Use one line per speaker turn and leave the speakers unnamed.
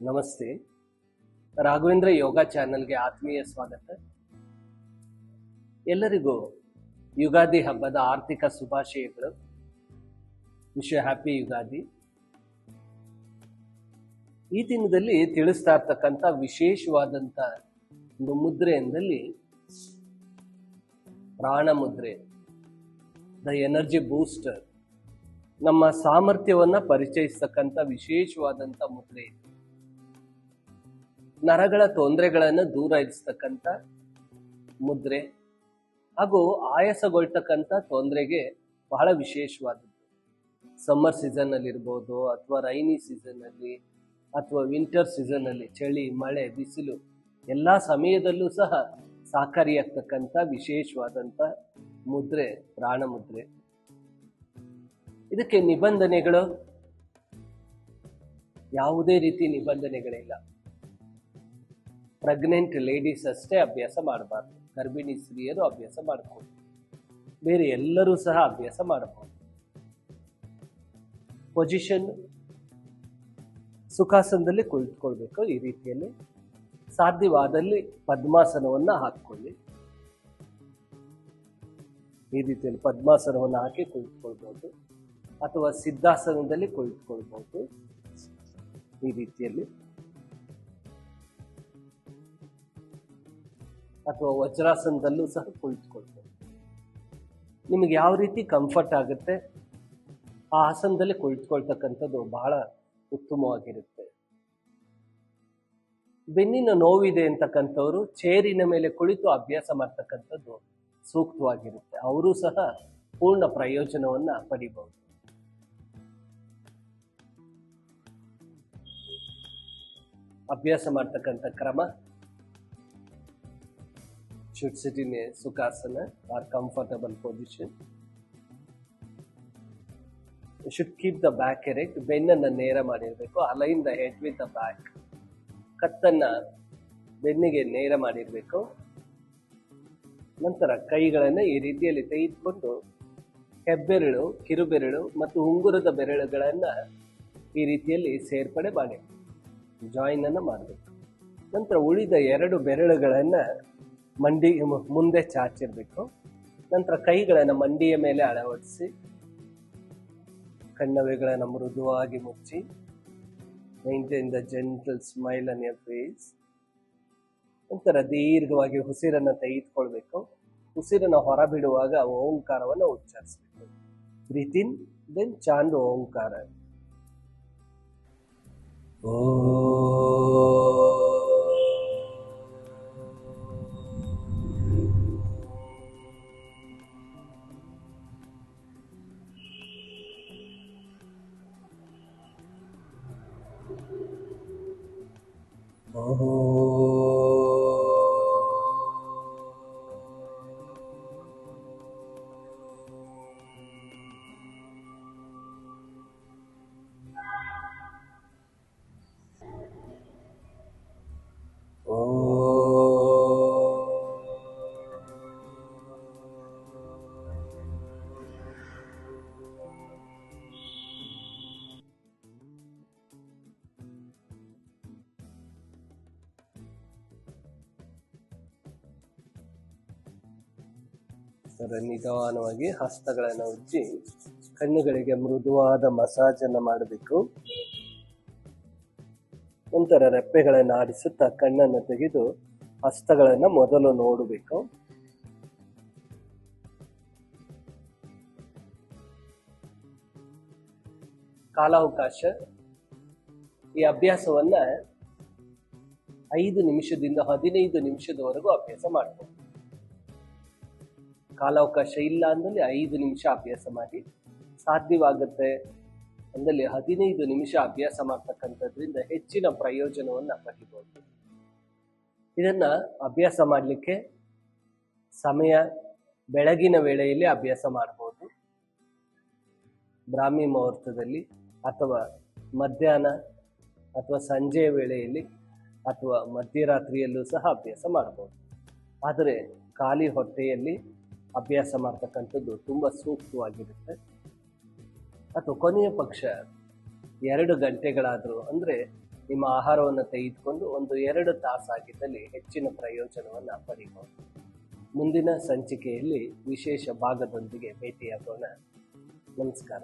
ನಮಸ್ತೆ. ರಾಘವೇಂದ್ರ ಯೋಗ ಚಾನೆಲ್ಗೆ ಆತ್ಮೀಯ ಸ್ವಾಗತ. ಎಲ್ಲರಿಗೂ ಯುಗಾದಿ ಹಬ್ಬದ ಆರ್ಥಿಕ ಶುಭಾಶಯಗಳು. Wish you happy Ugadi. ಈ ದಿನದಲ್ಲಿ ತಿಳಿಸ್ತಾ ಇರ್ತಕ್ಕಂಥ ವಿಶೇಷವಾದಂಥ ಒಂದು ಮುದ್ರೆ ಎಂದಲ್ಲಿ ಪ್ರಾಣ ಮುದ್ರೆ, ದ ಎನರ್ಜಿ ಬೂಸ್ಟರ್. ನಮ್ಮ ಸಾಮರ್ಥ್ಯವನ್ನ ಪರಿಚಯಿಸ್ತಕ್ಕಂಥ ವಿಶೇಷವಾದಂಥ ಮುದ್ರೆ ಇದು. ನರಗಳ ತೊಂದರೆಗಳನ್ನು ದೂರ ಇರಿಸ್ತಕ್ಕಂಥ ಮುದ್ರೆ ಹಾಗೂ ಆಯಾಸಗೊಳ್ತಕ್ಕಂಥ ತೊಂದರೆಗೆ ಬಹಳ ವಿಶೇಷವಾದದ್ದು. ಸಮ್ಮರ್ ಸೀಸನ್ ಅಲ್ಲಿ ಇರ್ಬೋದು, ಅಥವಾ ರೈನಿ ಸೀಸನ್ ಅಲ್ಲಿ, ಅಥವಾ ವಿಂಟರ್ ಸೀಸನ್ ಅಲ್ಲಿ, ಚಳಿ, ಮಳೆ, ಬಿಸಿಲು ಎಲ್ಲ ಸಮಯದಲ್ಲೂ ಸಹ ಸಹಕಾರಿಯಾಗ್ತಕ್ಕಂಥ ವಿಶೇಷವಾದಂಥ ಮುದ್ರೆ ಪ್ರಾಣ ಮುದ್ರೆ. ಇದಕ್ಕೆ ನಿಬಂಧನೆಗಳು, ಯಾವುದೇ ರೀತಿ ನಿಬಂಧನೆಗಳಿಲ್ಲ. ಪ್ರೆಗ್ನೆಂಟ್ ಲೇಡೀಸ್ ಅಷ್ಟೇ ಅಭ್ಯಾಸ ಮಾಡಬಾರ್ದು, ಗರ್ಭಿಣಿ ಸ್ತ್ರೀಯರು ಅಭ್ಯಾಸ ಮಾಡಬಹುದು, ಬೇರೆ ಎಲ್ಲರೂ ಸಹ ಅಭ್ಯಾಸ ಮಾಡಬಹುದು. ಪೊಸಿಷನ್ ಸುಖಾಸನದಲ್ಲಿ ಕುಳಿತುಕೊಳ್ಬೇಕು. ಈ ರೀತಿಯಲ್ಲಿ ಸಾಧ್ಯವಾದಲ್ಲಿ ಪದ್ಮಾಸನವನ್ನ ಹಾಕ್ಕೊಳ್ಳಿ. ಈ ರೀತಿಯಲ್ಲಿ ಪದ್ಮಾಸನವನ್ನು ಹಾಕಿ ಕುಳಿತುಕೊಳ್ಬಹುದು, ಅಥವಾ ಸಿದ್ಧಾಸನದಲ್ಲಿ ಕುಳಿತುಕೊಳ್ಬಹುದು. ಈ ರೀತಿಯಲ್ಲಿ, ಅಥವಾ ವಜ್ರಾಸನದಲ್ಲೂ ಸಹ ಕುಳಿತುಕೊಳ್ಬಹುದು. ನಿಮಗೆ ಯಾವ ರೀತಿ ಕಂಫರ್ಟ್ ಆಗುತ್ತೆ ಆ ಆಸನದಲ್ಲಿ ಕುಳಿತುಕೊಳ್ತಕ್ಕಂಥದ್ದು ಬಹಳ ಉತ್ತಮವಾಗಿರುತ್ತೆ. ಬೆನ್ನಿನ ನೋವಿದೆ ಅಂತಕ್ಕಂಥವ್ರು ಚೇರಿನ ಮೇಲೆ ಕುಳಿತು ಅಭ್ಯಾಸ ಮಾಡ್ತಕ್ಕಂಥದ್ದು ಸೂಕ್ತವಾಗಿರುತ್ತೆ. ಅವರು ಸಹ ಪೂರ್ಣ ಪ್ರಯೋಜನವನ್ನ ಪಡಿಬಹುದು. ಅಭ್ಯಾಸ ಮಾಡ್ತಕ್ಕಂಥ ಕ್ರಮ: should sit in a sukhasana or comfortable position. You should keep the back erect. ಬೆನ್ನನ್ನು ನೇರ ಮಾಡಿರಬೇಕು. Align the head with the back. ಕತ್ತನ್ನ ಬೆನ್ನಿಗೆ ನೇರ ಮಾಡಿರಬೇಕು. ನಂತರ ಕೈಗಳನ್ನು ಈ ರೀತಿಯಲ್ಲಿ ತೆಗೆದುಕೊಂಡು ಹೆಬ್ಬೆರಳು, ಕಿರುಬೆರಳು ಮತ್ತು ಉಂಗುರದ ಬೆರಳುಗಳನ್ನ ಈ ರೀತಿಯಲ್ಲಿ ಸೇರ್ಪಡೆ ಮಾಡಿ ಜಾಯಿನ್ ಅನ್ನು ಮಾಡಬೇಕು. ನಂತರ ಉಳಿದ ಎರಡು ಬೆರಳುಗಳನ್ನ ಮಂಡಿ ಮುಂದೆ ಚಾಚಿರ್ಬೇಕು. ನಂತರ ಕೈಗಳನ್ನು ಮಂಡಿಯ ಮೇಲೆ ಅಳವಡಿಸಿ ಕಣ್ಣವೆಗಳನ್ನು ಮೃದುವಾಗಿ ಮುಚ್ಚಿ maintain the gentle smile on your face. ನಂತರ ದೀರ್ಘವಾಗಿ ಉಸಿರನ್ನು ತೆಗೆದುಕೊಳ್ಬೇಕು. ಉಸಿರನ್ನು ಹೊರಬಿಡುವಾಗ ಓಂಕಾರವನ್ನು ಉಚ್ಚರಿಸಬೇಕು. Breathe in, then chant Omkara. ನಿಧಾನವಾಗಿ ಹಸ್ತಗಳನ್ನು ಉಜ್ಜಿ ಕಣ್ಣುಗಳಿಗೆ ಮೃದುವಾದ ಮಸಾಜ್ ಅನ್ನು ಮಾಡಬೇಕು. ನಂತರ ರೆಪ್ಪೆಗಳನ್ನು ಆಡಿಸುತ್ತಾ ಕಣ್ಣನ್ನು ತೆಗೆದು ಹಸ್ತಗಳನ್ನು ಮೊದಲು ನೋಡಬೇಕು. ಕಾಲಾವಕಾಶ: ಈ ಅಭ್ಯಾಸವನ್ನ 5 ನಿಮಿಷದಿಂದ 15 ನಿಮಿಷದವರೆಗೂ ಅಭ್ಯಾಸ ಮಾಡಬಹುದು. ಕಾಲಾವಕಾಶ ಇಲ್ಲ ಅಂದಲ್ಲಿ 5 ನಿಮಿಷ ಅಭ್ಯಾಸ ಮಾಡಿ. ಸಾಧ್ಯವಾಗುತ್ತೆ ಅಂದಲ್ಲಿ 15 ನಿಮಿಷ ಅಭ್ಯಾಸ ಮಾಡ್ತಕ್ಕಂಥದ್ರಿಂದ ಹೆಚ್ಚಿನ ಪ್ರಯೋಜನವನ್ನು ಪಡಿಬಹುದು. ಇದನ್ನ ಅಭ್ಯಾಸ ಮಾಡಲಿಕ್ಕೆ ಸಮಯ ಬೆಳಗಿನ ವೇಳೆಯಲ್ಲಿ ಅಭ್ಯಾಸ ಮಾಡಬಹುದು, ಬ್ರಾಹ್ಮಿ ಮುಹೂರ್ತದಲ್ಲಿ, ಅಥವಾ ಮಧ್ಯಾಹ್ನ ಅಥವಾ ಸಂಜೆಯ ವೇಳೆಯಲ್ಲಿ, ಅಥವಾ ಮಧ್ಯರಾತ್ರಿಯಲ್ಲೂ ಸಹ ಅಭ್ಯಾಸ ಮಾಡಬಹುದು. ಆದರೆ ಖಾಲಿ ಹೊಟ್ಟೆಯಲ್ಲಿ ಅಭ್ಯಾಸ ಮಾಡ್ತಕ್ಕಂಥದ್ದು ತುಂಬ ಸೂಕ್ತವಾಗಿರುತ್ತೆ. ಅಥವಾ ಕೊನೆಯ ಪಕ್ಷ 2 ಗಂಟೆಗಳಾದರೂ, ಅಂದರೆ ನಿಮ್ಮ ಆಹಾರವನ್ನು ತೆಗೆದುಕೊಂಡು 1-2 ತಾಸಾಗಿದ್ದಲ್ಲಿ ಹೆಚ್ಚಿನ ಪ್ರಯೋಜನವನ್ನು ಪಡೆಯಬಹುದು. ಮುಂದಿನ ಸಂಚಿಕೆಯಲ್ಲಿ ವಿಶೇಷ ಭಾಗದೊಂದಿಗೆ ಭೇಟಿಯಾಗೋಣ. ನಮಸ್ಕಾರ.